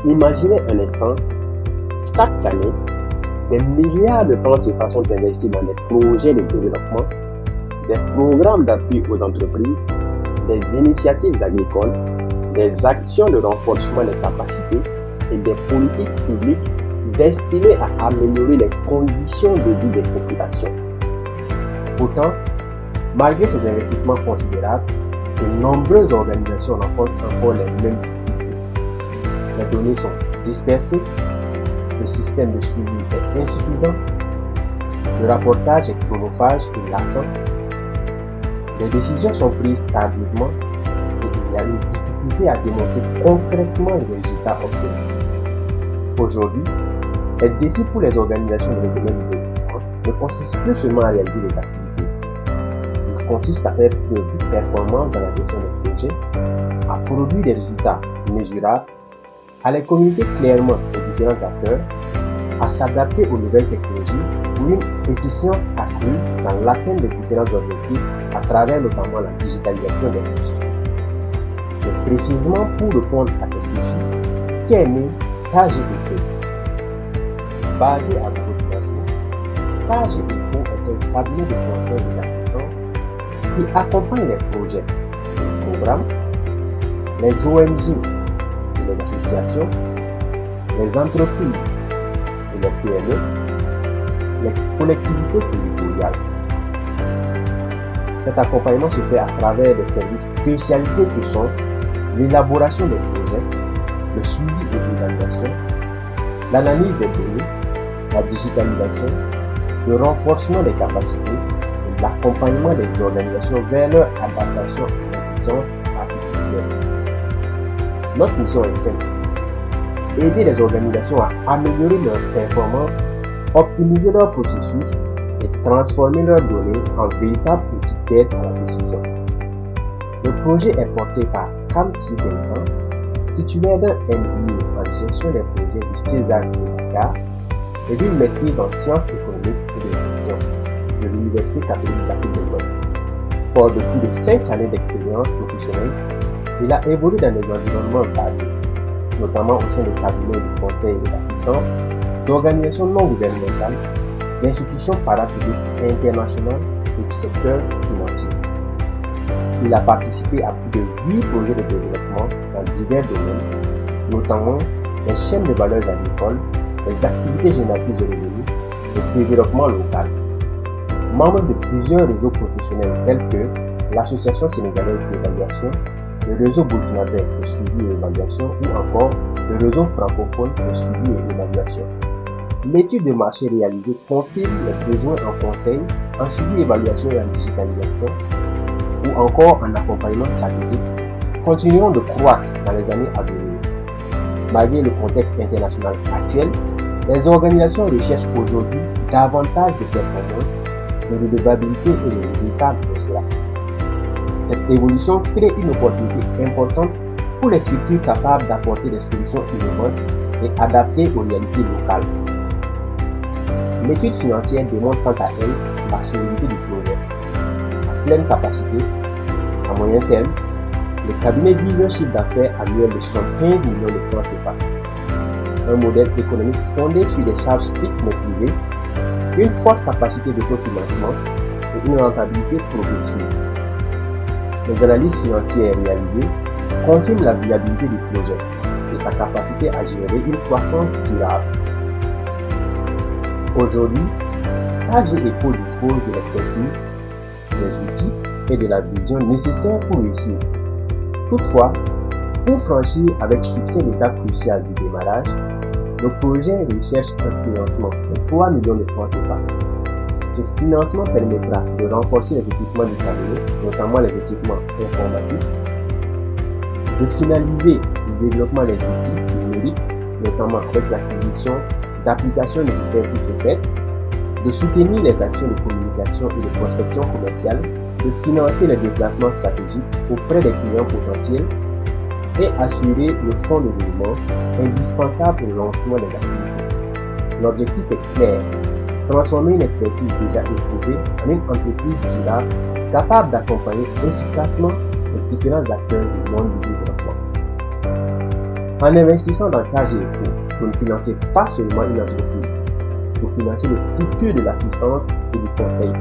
Imaginez un instant, chaque année, des milliards de francs CFA sont investis dans des projets de développement, des programmes d'appui aux entreprises, des initiatives agricoles, des actions de renforcement des capacités et des politiques publiques destinées à améliorer les conditions de vie des populations. Pourtant, malgré ces investissements considérables, de nombreuses organisations rencontrent encore les mêmes difficultés. Les données sont dispersées, le système de suivi est insuffisant, le rapportage est chronophage et lassant, les décisions sont prises tardivement et il y a une difficulté à démontrer concrètement les résultats obtenus. Aujourd'hui, les défis pour les organisations de domaine du développement ne consistent plus seulement à réaliser des activités. Il consiste à faire preuve de performance dans la gestion des projets, à produire des résultats mesurables, à les communiquer clairement aux différents acteurs, à s'adapter aux nouvelles technologies pour une efficience accrue dans l'atteinte des différents objectifs à travers notamment la digitalisation des processus. C'est précisément pour répondre à ces défis qu'est né KGECO. Basé à Burkina KGECO est un cabinet de conseil et d'assistance qui accompagne les projets, les programmes, les ONG et les associations, les entreprises et les PME, les collectivités territoriales. Cet accompagnement se fait à travers des services spécialisés qui sont l'élaboration des projets, le suivi et l'évaluation, l'analyse des données, la digitalisation, le renforcement des capacités et l'accompagnement des organisations vers leur adaptation aux exigences artificielles. Notre mission est simple: aider les organisations à améliorer leurs performances, optimiser leurs processus et transformer leurs données en véritables outils d'aide à la décision. Le projet est porté par Kamsi Benkan, titulaire d'un MBA en gestion des projets du César de Dakar et d'une maîtrise en sciences économiques et de gestion de l'Université catholique d'Afrique de l'Ouest. Fort de plus de 5 années d'expérience professionnelle, il a évolué dans des environnements variés, notamment au sein des cabinets de conseil et d'assistance, d'organisations non gouvernementales, d'institutions parapubliques internationales et du secteur financier. Il a participé à plus de 8 projets de développement dans divers domaines, notamment les chaînes de valeur agricoles, les activités génératrices de revenus et le développement local. Membre de plusieurs réseaux professionnels tels que l'Association sénégalaise d'évaluation, le réseau burkinabé de suivi et évaluation ou encore le réseau francophone de suivi et évaluation. L'étude de marché réalisée confirme les besoins en conseil, en suivi, évaluation et en digitalisation ou encore en accompagnement stratégique continueront de croître dans les années à venir. Malgré le contexte international actuel, les organisations recherchent aujourd'hui davantage de performance, de redevabilité et de résultats mesurables. Cette évolution crée une opportunité importante pour les structures capables d'apporter des solutions innovantes et adaptées aux réalités locales. L'étude financière démontre quant à elle la solidité du projet. À pleine capacité, à moyen terme, le cabinet vise un chiffre d'affaires annuel de 75 millions de francs CFA. Un modèle économique fondé sur des charges fixes maîtrisées, une forte capacité de cofinancement et une rentabilité progressive. Les analyses financières réalisées confirment la viabilité du projet et sa capacité à générer une croissance durable. Aujourd'hui, KGECO dispose de l'expertise, des outils et de la vision nécessaires pour réussir. Toutefois, pour franchir avec succès l'étape cruciale du démarrage, le projet recherche un financement de 3 millions de francs CFA. Ce financement permettra de renforcer les équipements du cabinet, notamment les équipements informatiques, de finaliser le développement des outils numériques, notamment avec l'acquisition d'applications de services faits, de soutenir les actions de communication et de prospection commerciale, de financer les déplacements stratégiques auprès des clients potentiels et assurer le fonds de roulement indispensable pour le lancement des activités. L'objectif est clair: transformer une expertise déjà éprouvée en une entreprise durable capable d'accompagner efficacement les différents acteurs du monde du développement. En investissant dans CAGECO, vous ne financez pas seulement une entreprise, vous financez le futur de l'assistance et du conseil